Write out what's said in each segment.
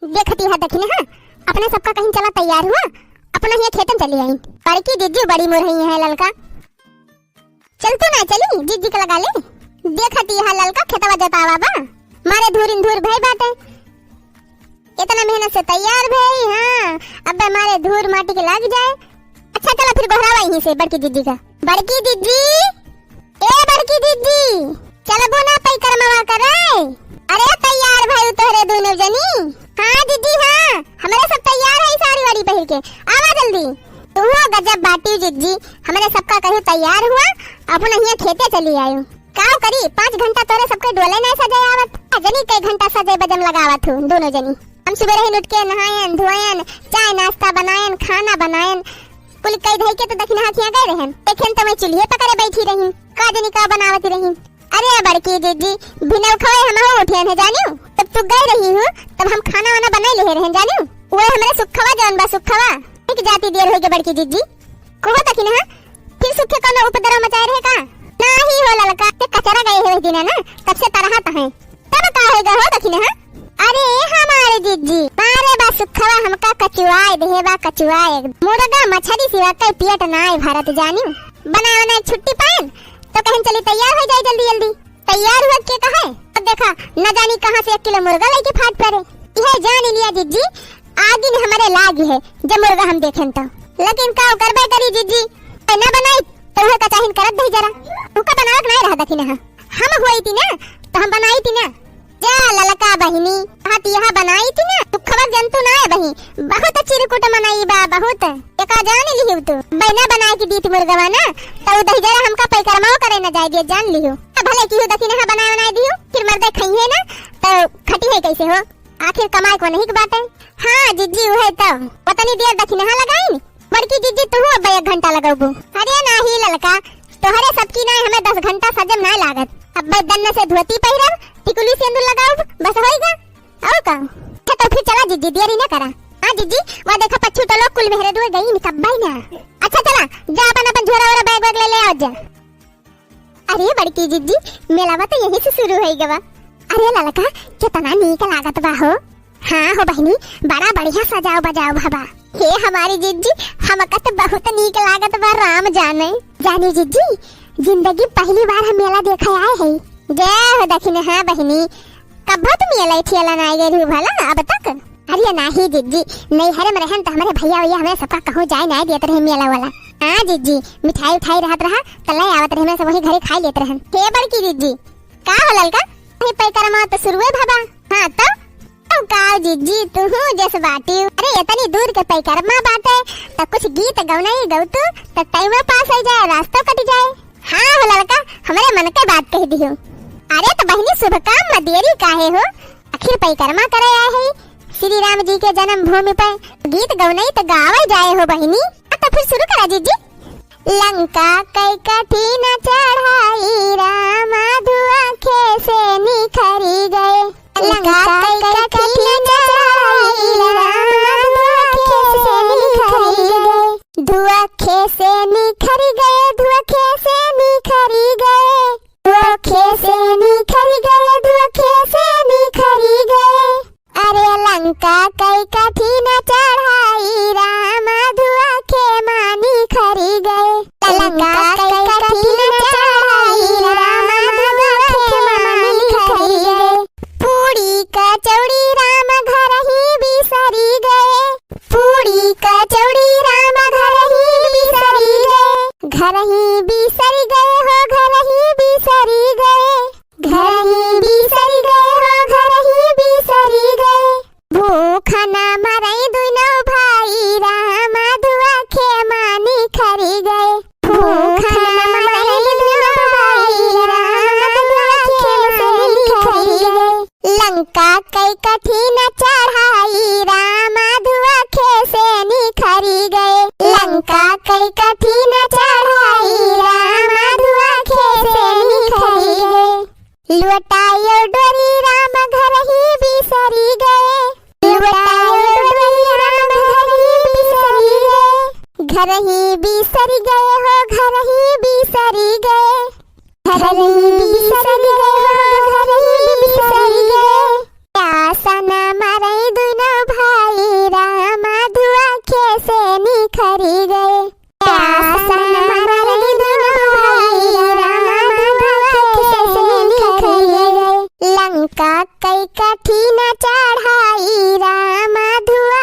देखती है दखिने हां अपना सबका कहीं चला तैयार हुआ अपना ये खेतन चली आई बड़की जीजी बड़ी मोर रही है ललका चल तो ना चली जीजी का लगा ले देखती है ललका खेतवा जतावा बा मारे धूरिन धूर भाई बाटे इतना मेहनत से तैयार भाई हां अब मारे धूर माटी के लग जाए। अच्छा चला फिर बहरावा यहीं से बड़की जीजी का बड़की जीजी ए बड़की जीजी चल बोना पई करमवा करे अरे तैयार भाई तोहरे दोनों जनी हां दीदी हां हमारे सब तैयार है सारी वाड़ी पहन के आवा जल्दी तू गजब बाटी जीजी हमारे सबका कहू तैयार हुआ अपना हिया खेते चली आयो काव करी 5 घंटा तोरे सबके डोले नहीं सजाए आवत जनी कई घंटा सजे बजम लगावत हूं दोनों जनी हम सुबह ही उठ के नहायन धोयन चाय नाश्ता बनायन खाना बनायन कुल कई धई के तो दखिन हाथिया गए रहन देखन तो मैं चूल्हे पकड़े बैठी रही का जनी का बनावत रही। अरे बड़की जीजी बिना खवाए हम हो उठे न जानियो तब तू गई रही हूं तब हम खाना वाना बनाई ले रहन जानियो वो हमरे सुखवा जान बा सुखवा एक जाती देर होई के बड़की जीजी कोहो तक ना फिर सुखे कोनो उपद्रव मचाए रहे का नाही हो ललका ते कचरा गए है दिन ना तब से तरहत है तब का होगा हो दखिन हां अरे हमारे जीजी मारे बा सुखवा हमका कचुआए देबा कचुआए मुर्गा मछली सिवा कई पेट नाय भारत जानियो बनावना छुट्टी पान तो कहीं चली तैयार हो जाए जल्दी जल्दी तैयार हुआ के कहा अब देखा न जानी कहां से 1 किलो मुर्गा लेके फाट पड़े यह जान लिया जीजी आगे ने हमारे लाग है जब मुर्गा हम देखें तो लेकिन का करबे करी जीजी न बनाई तो का चाहिन करत दई जरा उका बनावत नहीं रहा दखिन हम होई थी ना तो हम बनाई थी ना जा ललका बहिनी हाथ यहां बनाई थी ना तू खबर जंतु ना है बही बहुत अच्छी रिकुट बनाई बा बहुत एका जान लिहिउ तू बना बनाए की दीत मुर्गा ना तो दही जरा हमका पैकरमाओ करे न जाए दे जान लिहिउ भले की दखिन हां बनाए दियो फिर मर्दे खइए ना तो खटी है कैसे हो आखिर कमाई को नहीं की बात है। हां जीजी है तो पता नहीं देर दखिन हां लगाई बड़की जीजी तू हो 1 घंटा लगाबू अरे नाही ललका तोहरे सबकी ना हमें 10 घंटा सजम ना लागत अब दन्न से धोती पहिरब टिकुली सिंदूर लगाओ बस होएगा और का तो फिर चला जीजी देरी ना करा हां जीजी वो देखा पछू तो लोग कुल मेहरे दुए गई सब भाई ना अच्छा चला जा अपन झोरा और बैग बैग ले ले आ जा। अरे बड़की जीजी मेला तो यहीं से शुरू होई गवा अरे ललका कितना नीक लागत बा हो हां हो बहनी बड़ा बढ़िया सजाओ बजाओ बाबा हे हमारी जीजी हमका तो बहुत नीक लागत बा राम जाने जानी जीजी जिंदगी पहली बार हम मेला देखा आए है जय हो दखिन हां बहनी कब तुम मेला ठेला ना गई भला अब तक अरे नाही जीजी नहीं हरे में रहन तो हमारे भैया भैया हमें सबका कहो जाए ना देत रहे मेला वाला हां जीजी मिठाई उठाई रहत रहा तले आवत रहे सब वही घरे खाई लेत रहन के बड़की जीजी का होलल का हे पैकरमा तो शुरुए भाबा हां तो का जीजी तू हो जस बाटी अरे इतनी दूर के पैकरमा बाटे तो कुछ गीत गौनाई गौतू तो टाइम पास हो जाए रास्ता कट जाए। हां होलल का हमारे मन के बात कह दियो अरे तो बहनी शुभ काम में देरी काहे हो आखिर पैकरमा करे आए है श्री राम जी के जन्म भूमि पर गीत गौनाई तो गावे जाए हो बहनी तो फिर शुरू करा जीजी लंका कई कठिन चढ़ाई राम धुआ खे से निखरी गए लंका कई कठिन चढ़ाई राम धुआ खे से निखरी गए धुआ खे से निखरी गए धुआ खे से निखरी गए धुआ खे से निखरी गए अरे लंका कई कठिन चढ़ाई राम धुआ खे मानी खरी गए लंका कई कठिन चढ़ाई राम धुआ खे मानी खरी गए पूरी कचौड़ी राम घर ही बिसरी गए पूरी कचौड़ी राम घर ही बिसरी गए घर ही बिसरी गए हो घर ही बिसरी गए घर ही बिसरी गए हो घर ही बिसरी गए भूख न मरई दुनो भाई राम धुआ खे मानी खरी गए भूख न मरई दुनो भाई राम धुआ खे मानी खरी गए लंका कई कठिन चढ़ाई राम धुआ खे से निखरी गए लंका कई कठिन चढ़ाई राम धुआ खे से निखरी गए लुटायो डोरी राम घर ही बिसरी गए लुटायो डोरी राम घर ही बिसरी गए घर ही बिसरी गए हो घर ही बिसरी गए घर ही बिसरी गए हो घर ही बिसरी गए आसन मरई दुनो कठिन चढ़ाई रामा धुआ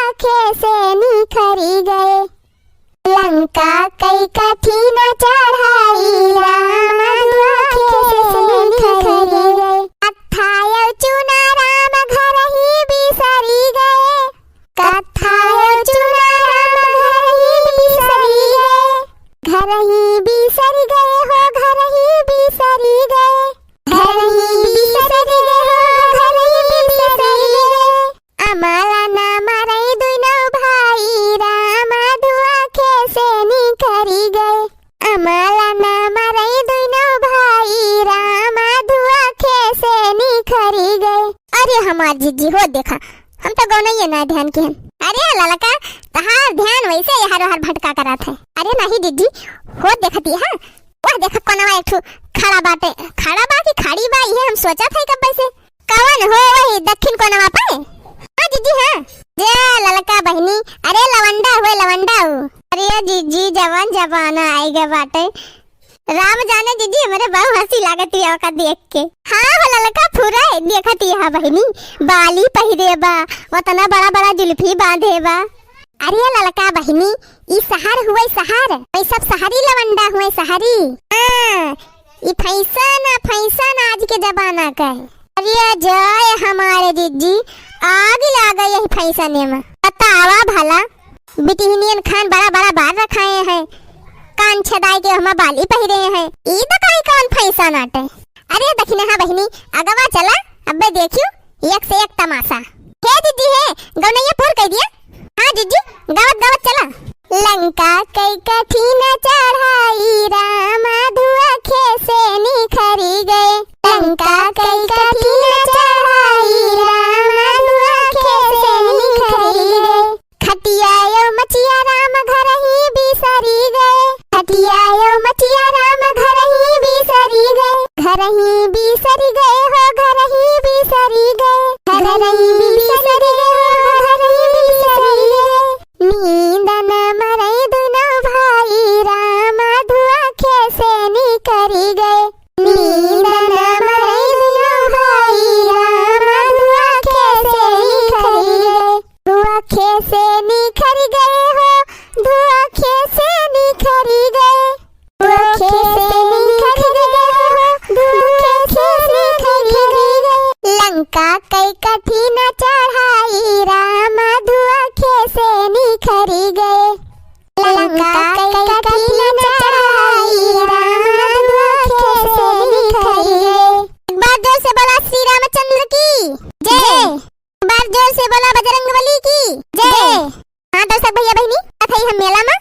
से निखरी गए। लंका कई कठिन चढ़ाई रामा धुआ से निखरी गए। कथायो चुना राम घर ही बिसरी गए। कथायो चुना राम घर ही बिसरी गए। घर ही बिसरी गए हो घर ही बिसरी गए। घर ही बिसरी गए हो घर ही बिसरी गए। अमला ना मारई दुनो भाई रामा धुआ से निखरी गए। अमला ना मारई दुनो भाई रामा धुआ से निखरी गए। अरे हमार जीजी हो देखा हम तो गौना ये ना ध्यान के। अरे ललका तहार ध्यान वैसे हर हर भटका करत है। अरे नहीं जीजी हो देखती है। वह देखा कोनवा एक ठो खड़ा बाटे। खड़ा बा की खड़ी बा ये हम सोचा था कब से। कौन हो वही दक्षिण कोनवा पे? हां जीजी हां जे ललका बहनी। अरे लवंडा हो लवंडा हो। अरे जीजी जवान जवाना आएगा बाटे। राम जाने जीजी हमारे बहुत हंसी लागती है का देख के। हाँ ललका पूरा देखती है बहनी। बाली पहिरे बा उतना बड़ा बड़ा जुल्फी बांधे बा। अरे ललका बहनी ई शहर हुए शहर ये सब शहरी लवंडा हुए शहरी। ई फैशन आज के जमाना का है। अरे जय हमारे जीजी आग लागा यही फैशन में। बतावा भला बिटिहनियन खान बड़ा बड़ा बाल रखाए हैं। कान छदाई के हम बाली पहिरे हैं। ई तो काई कौन फैशन आटे। अरे दखिने हाँ बहनी अगवा चला अबे देखियो एक से एक तमाशा। हे जीजी है गौनैया पूर कह दिया। हाँ जीजी गावत गावत चला। लंका कई कठिन चढ़ाई रामा धुआ से निखरी गए। लंका कई कठिन चढ़ाई रामा धुआ से निखरी गए। खटियायो मचिया राम घर ही बिसरी गए। खटियायो मचिया राम घर ही बिसरी गए। घर ही बिसरी गए हो घर ही बिसरी गए। घर ही बिसरी गए हो घर ही बिसरी गए। नींद न मरई दुनो भाई रामा धुआ से निखरी गए। नींद न मरई दुनो भाई रामा धुआ से निखरी गए। धुआ से निखरी गए हो धुआ से निखरी गए। धुआ से निखरी गए हो धुआ से निखरी गए। लंका कई कठिन चढ़ाई रामा धुआ से निखरी गए। लंका कई कठिन चढ़ाई रामा धुआ से निखरी गए। एक बार जोर से बोला श्री रामचंद्र की जय। एक बार जोर से बोला बजरंगबली की जय। हाँ दर्शक भैया बहनी हम मेला में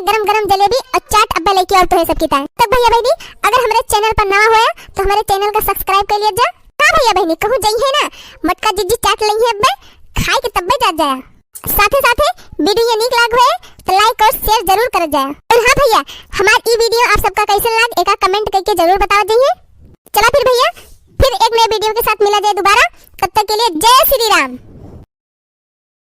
गरम गरम जलेबी और चाट अब्बा लेके और तो है सबकी ताए। तब भैया बहनी अगर हमारे चैनल पर नया होया तो हमारे चैनल का सब्सक्राइब कर लिया जा। हाँ भैया बहनी कहूँ जाइए ना मटका जीजी चाट लई है अब्बे खाए के तब्बे जा जाया। साथे साथे वीडियो नीक लाग हुए तो लाइक और शेयर जरूर कर जाया। और हाँ भैया हमारी ई वीडियो आप सबका कैसे लग एक कमेंट करके जरूर बता दीजिए। चला फिर भैया फिर एक नए वीडियो के साथ मिला जाए दोबारा। तब तक के लिए जय श्री राम।